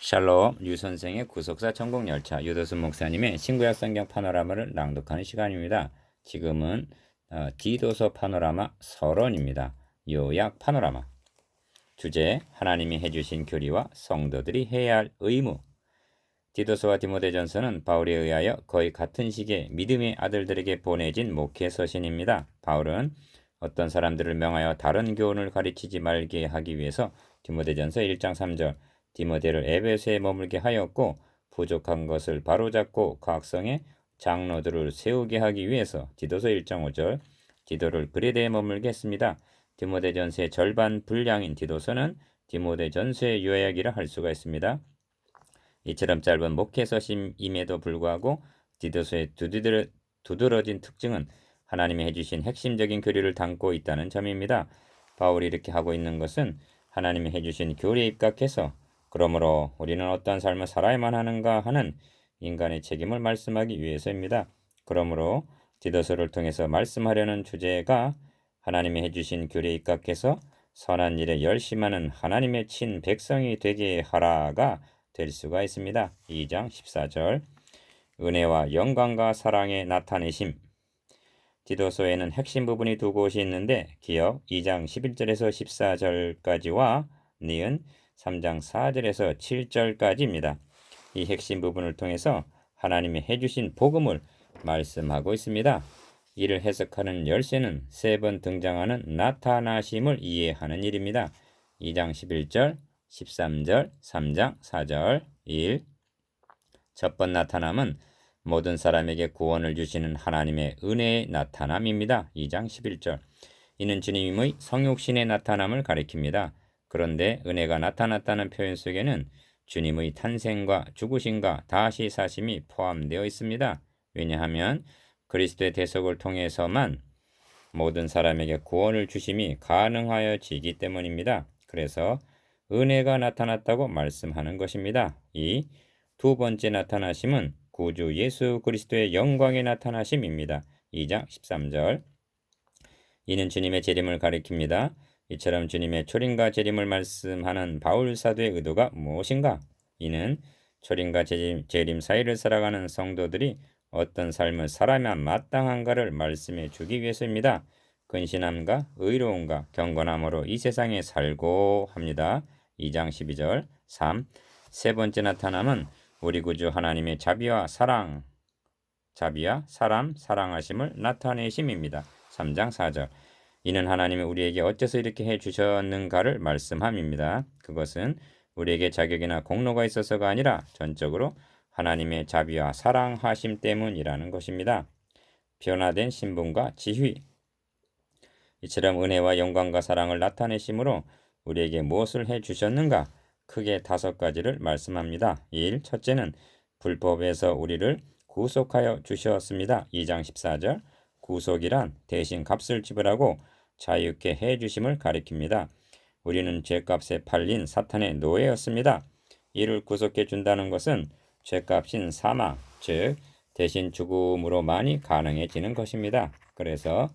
샬롬 류 선생의 구속사 천국열차 유도순 목사님의 신구약 성경 파노라마를 낭독하는 시간입니다. 지금은 디도서 파노라마 서론입니다. 요약 파노라마. 주제 하나님이 해주신 교리와 성도들이 해야 할 의무. 디도서와 디모데전서는 바울에 의하여 거의 같은 시기에 믿음의 아들들에게 보내진 목회 서신입니다. 바울은 어떤 사람들을 명하여 다른 교훈을 가르치지 말게 하기 위해서 디모데전서 1장 3절 디모데를 에베소에 머물게 하였고 부족한 것을 바로잡고 각성의 장로들을 세우게 하기 위해서 디도서 1장 5절 디도를 그레데에 머물게 했습니다. 디모데전서의 절반 분량인 디도서는 디모데전서의 요약이라 할 수가 있습니다. 이처럼 짧은 목회 서신임에도 불구하고 디도서의 두드러진 특징은 하나님이 해주신 핵심적인 교리를 담고 있다는 점입니다. 바울이 이렇게 하고 있는 것은 하나님이 해주신 교리에 입각해서 그러므로 우리는 어떠한 삶을 살아야만 하는가 하는 인간의 책임을 말씀하기 위해서입니다. 그러므로 디도서를 통해서 말씀하려는 주제가 하나님이 해주신 교리에 입각해서 선한 일에 열심하는 하나님의 친 백성이 되게 하라가 될 수가 있습니다. 2장 14절 은혜와 영광과 사랑의 나타내심. 디도서에는 핵심 부분이 두 곳이 있는데 기억 2장 11절에서 14절까지와 니은 3장 4절에서 7절까지입니다. 이 핵심 부분을 통해서 하나님이 해주신 복음을 말씀하고 있습니다. 이를 해석하는 열쇠는 세 번 등장하는 나타나심을 이해하는 일입니다. 2장 11절 13절, 3장 4절, 1. 첫 번 나타남은 모든 사람에게 구원을 주시는 하나님의 은혜의 나타남입니다. 2장 11절. 이는 주님의 성육신의 나타남을 가리킵니다. 그런데 은혜가 나타났다는 표현 속에는 주님의 탄생과 죽으심과 다시 사심이 포함되어 있습니다. 왜냐하면 그리스도의 대속을 통해서만 모든 사람에게 구원을 주심이 가능하여지기 때문입니다. 그래서 은혜가 나타났다고 말씀하는 것입니다. 이 두 번째 나타나심은 구주 예수 그리스도의 영광의 나타나심입니다. 2장 13절. 이는 주님의 재림을 가리킵니다. 이처럼 주님의 초림과 재림을 말씀하는 바울 사도의 의도가 무엇인가? 이는 초림과 재림 사이를 살아가는 성도들이 어떤 삶을 살아야만 마땅한가를 말씀해 주기 위해서입니다. 근신함과 의로움과 경건함으로 이 세상에 살고 합니다. 2장 12절 3. 세 번째 나타남은 우리 구주 하나님의 자비와 사랑, 사랑하심을 나타내심입니다. 3장 4절 이는 하나님이 우리에게 어째서 이렇게 해주셨는가를 말씀함입니다. 그것은 우리에게 자격이나 공로가 있어서가 아니라 전적으로 하나님의 자비와 사랑하심 때문이라는 것입니다. 변화된 신분과 지휘. 이처럼 은혜와 영광과 사랑을 나타내심으로 우리에게 무엇을 해주셨는가? 크게 5가지를 말씀합니다. 1. 첫째는 불법에서 우리를 구속하여 주셨습니다. 2장 14절 구속이란 대신 값을 지불하고 자유케 해주심을 가리킵니다. 우리는 죄값에 팔린 사탄의 노예였습니다. 이를 구속해 준다는 것은 죄값인 사망, 즉 대신 죽음으로만이 가능해지는 것입니다. 그래서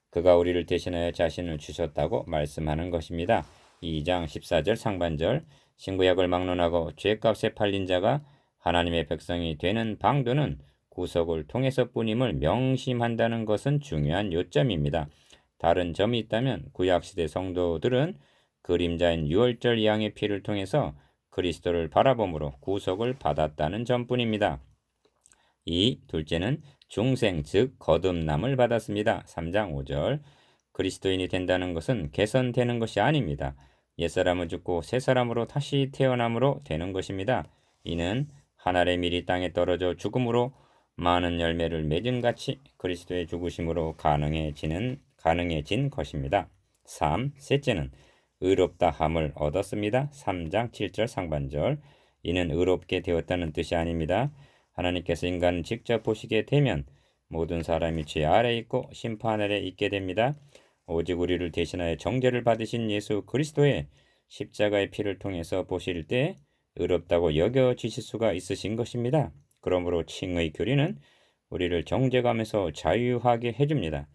그가 우리를 대신하여 자신을 주셨다고 말씀하는 것입니다. 2장 14절 상반절 신구약을 막론하고 죄값에 팔린 자가 하나님의 백성이 되는 방도는 구속을 통해서뿐임을 명심한다는 것은 중요한 요점입니다. 다른 점이 있다면 구약시대 성도들은 그림자인 유월절 양의 피를 통해서 그리스도를 바라봄으로 구속을 받았다는 점뿐입니다. 둘째는 중생 즉 거듭남을 받았습니다. 3장 5절 그리스도인이 된다는 것은 개선되는 것이 아닙니다. 옛사람은 죽고 새사람으로 다시 태어남으로 되는 것입니다. 이는 하늘의 밀이 땅에 떨어져 죽음으로 많은 열매를 맺은 같이 그리스도의 죽으심으로 가능해진 것입니다. 3. 셋째는 의롭다함을 얻었습니다. 3장 7절 상반절 이는 의롭게 되었다는 뜻이 아닙니다. 하나님께서 인간을 직접 보시게 되면 모든 사람이 죄 아래 있고 심판 아래 있게 됩니다. 오직 우리를 대신하여 정죄를 받으신 예수 그리스도의 십자가의 피를 통해서 보실 때 의롭다고 여겨지실 수가 있으신 것입니다. 그러므로 칭의 교리는 우리를 정죄감에서 자유하게 해줍니다.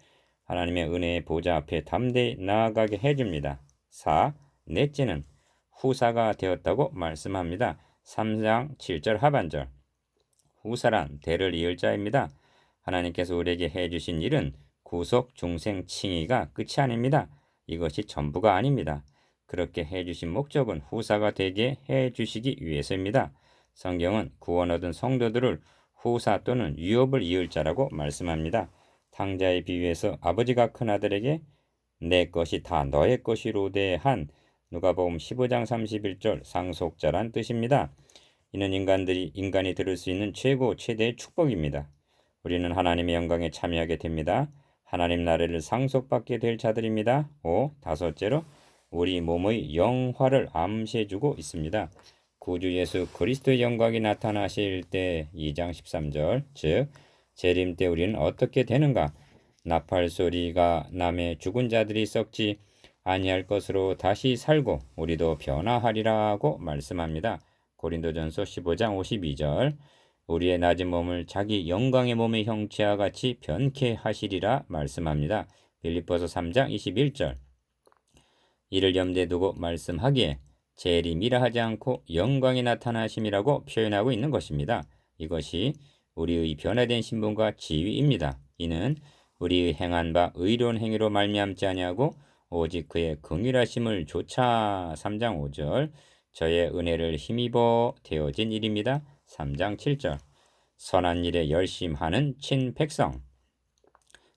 하나님의 은혜의 보좌 앞에 담대히 나아가게 해줍니다. 4. 넷째는 후사가 되었다고 말씀합니다. 3장 7절 하반절. 후사란 대를 이을 자입니다. 하나님께서 우리에게 해주신 일은 구속, 중생, 칭의가 끝이 아닙니다. 이것이 전부가 아닙니다. 그렇게 해주신 목적은 후사가 되게 해주시기 위해서입니다. 성경은 구원 얻은 성도들을 후사 또는 유업을 이을 자라고 말씀합니다. 탕자의 비유에서 아버지가 큰아들에게 내 것이 다 너의 것이로되 한 누가복음 15장 31절 상속자란 뜻입니다. 이는 인간이 들을 수 있는 최대의 축복입니다. 우리는 하나님의 영광에 참여하게 됩니다. 하나님 나라를 상속받게 될 자들입니다. 다섯째로 우리 몸의 영화를 암시해주고 있습니다. 구주 예수 그리스도의 영광이 나타나실 때 2장 13절 즉 재림 때 우리는 어떻게 되는가? 나팔 소리가 나매 죽은 자들이 썩지 아니할 것으로 다시 살고 우리도 변화하리라고 말씀합니다. 고린도전서 15장 52절 우리의 낮은 몸을 자기 영광의 몸의 형체와 같이 변케 하시리라 말씀합니다. 빌립보서 3장 21절 이를 염두에 두고 말씀하기에 재림이라 하지 않고 영광이 나타나심이라고 표현하고 있는 것입니다. 이것이 우리의 변화된 신분과 지위입니다. 이는 우리의 행한 바 의로운 행위로 말미암지 아니하고 오직 그의 긍휼하심을 조차 3장 5절 저의 은혜를 힘입어 되어진 일입니다. 3장 7절 선한 일에 열심하는 친백성.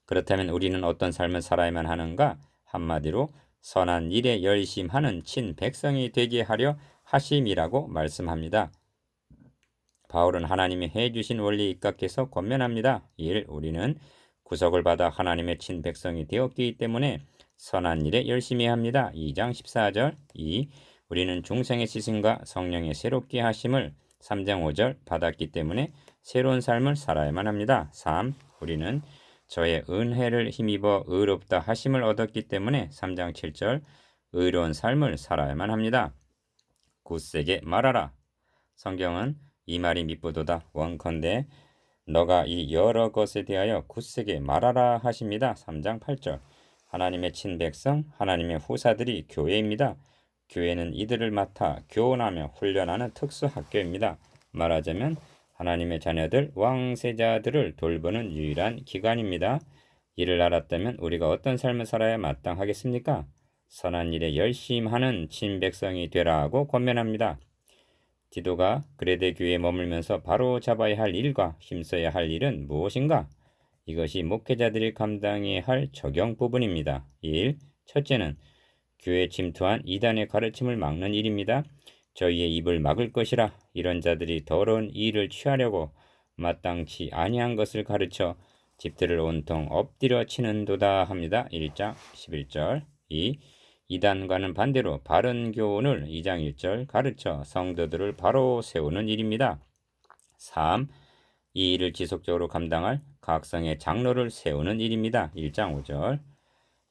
그렇다면 우리는 어떤 삶을 살아야만 하는가? 한마디로 선한 일에 열심하는 친백성이 되게 하려 하심이라고 말씀합니다. 바울은 하나님이 해주신 원리에 입각해서 권면합니다. 1. 우리는 구속을 받아 하나님의 친백성이 되었기 때문에 선한 일에 열심히 합니다. 2장 14절 2. 우리는 중생의 시승과 성령의 새롭게 하심을 3장 5절 받았기 때문에 새로운 삶을 살아야만 합니다. 3. 우리는 저의 은혜를 힘입어 의롭다 하심을 얻었기 때문에 3장 7절 의로운 삶을 살아야만 합니다. 굳세게 말하라. 성경은 이 말이 미쁘도다 원컨대 너가 이 여러 것에 대하여 굳세게 말하라 하십니다. 3장 8절 하나님의 친백성, 하나님의 후사들이 교회입니다. 교회는 이들을 맡아 교훈하며 훈련하는 특수학교입니다. 말하자면 하나님의 자녀들, 왕세자들을 돌보는 유일한 기관입니다. 이를 알았다면 우리가 어떤 삶을 살아야 마땅하겠습니까? 선한 일에 열심하는 친백성이 되라고 권면합니다. 디도가 그레데 교회에 머물면서 바로 잡아야 할 일과 힘써야 할 일은 무엇인가? 이것이 목회자들이 감당해야 할 적용 부분입니다. 1. 첫째는 교회에 침투한 이단의 가르침을 막는 일입니다. 저희의 입을 막을 것이라 이런 자들이 더러운 일을 취하려고 마땅치 아니한 것을 가르쳐 집들을 온통 엎드려 치는도다 합니다. 1장 11절 2. 이단과는 반대로 바른 교훈을 2장 1절 가르쳐 성도들을 바로 세우는 일입니다. 3. 이 일을 지속적으로 감당할 각성의 장로를 세우는 일입니다. 1장 5절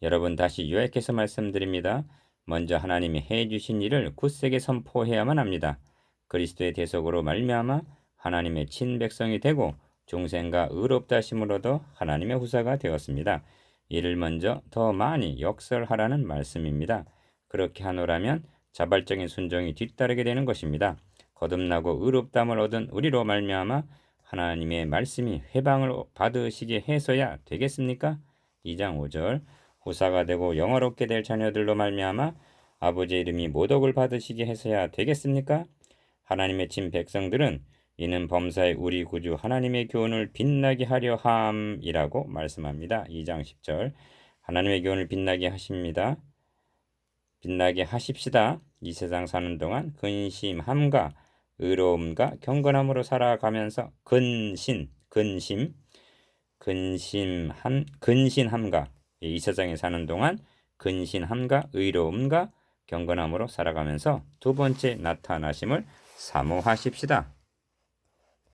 여러분 다시 요약해서 말씀드립니다. 먼저 하나님이 해주신 일을 굳세게 선포해야만 합니다. 그리스도의 대속으로 말미암아 하나님의 친백성이 되고 중생과 의롭다 하심을 얻어 하나님의 후사가 되었습니다. 이를 먼저 더 많이 역설하라는 말씀입니다. 그렇게 하노라면 자발적인 순종이 뒤따르게 되는 것입니다. 거듭나고 의롭다함을 얻은 우리로 말미암아 하나님의 말씀이 회방을 받으시게 해서야 되겠습니까? 2장 5절 후사가 되고 영화롭게 될 자녀들로 말미암아 아버지의 이름이 모독을 받으시게 해서야 되겠습니까? 하나님의 친 백성들은 이는 범사에 우리 구주 하나님의 교훈을 빛나게 하려 함이라고 말씀합니다. 2장 10절 하나님의 교훈을 빛나게 하십니다. 빛나게 하십시다. 이 세상 사는 동안 근심함과 의로움과 경건함으로 살아가면서 근신함과 이 세상에 사는 동안 근신함과 의로움과 경건함으로 살아가면서 두 번째 나타나심을 사모하십시다.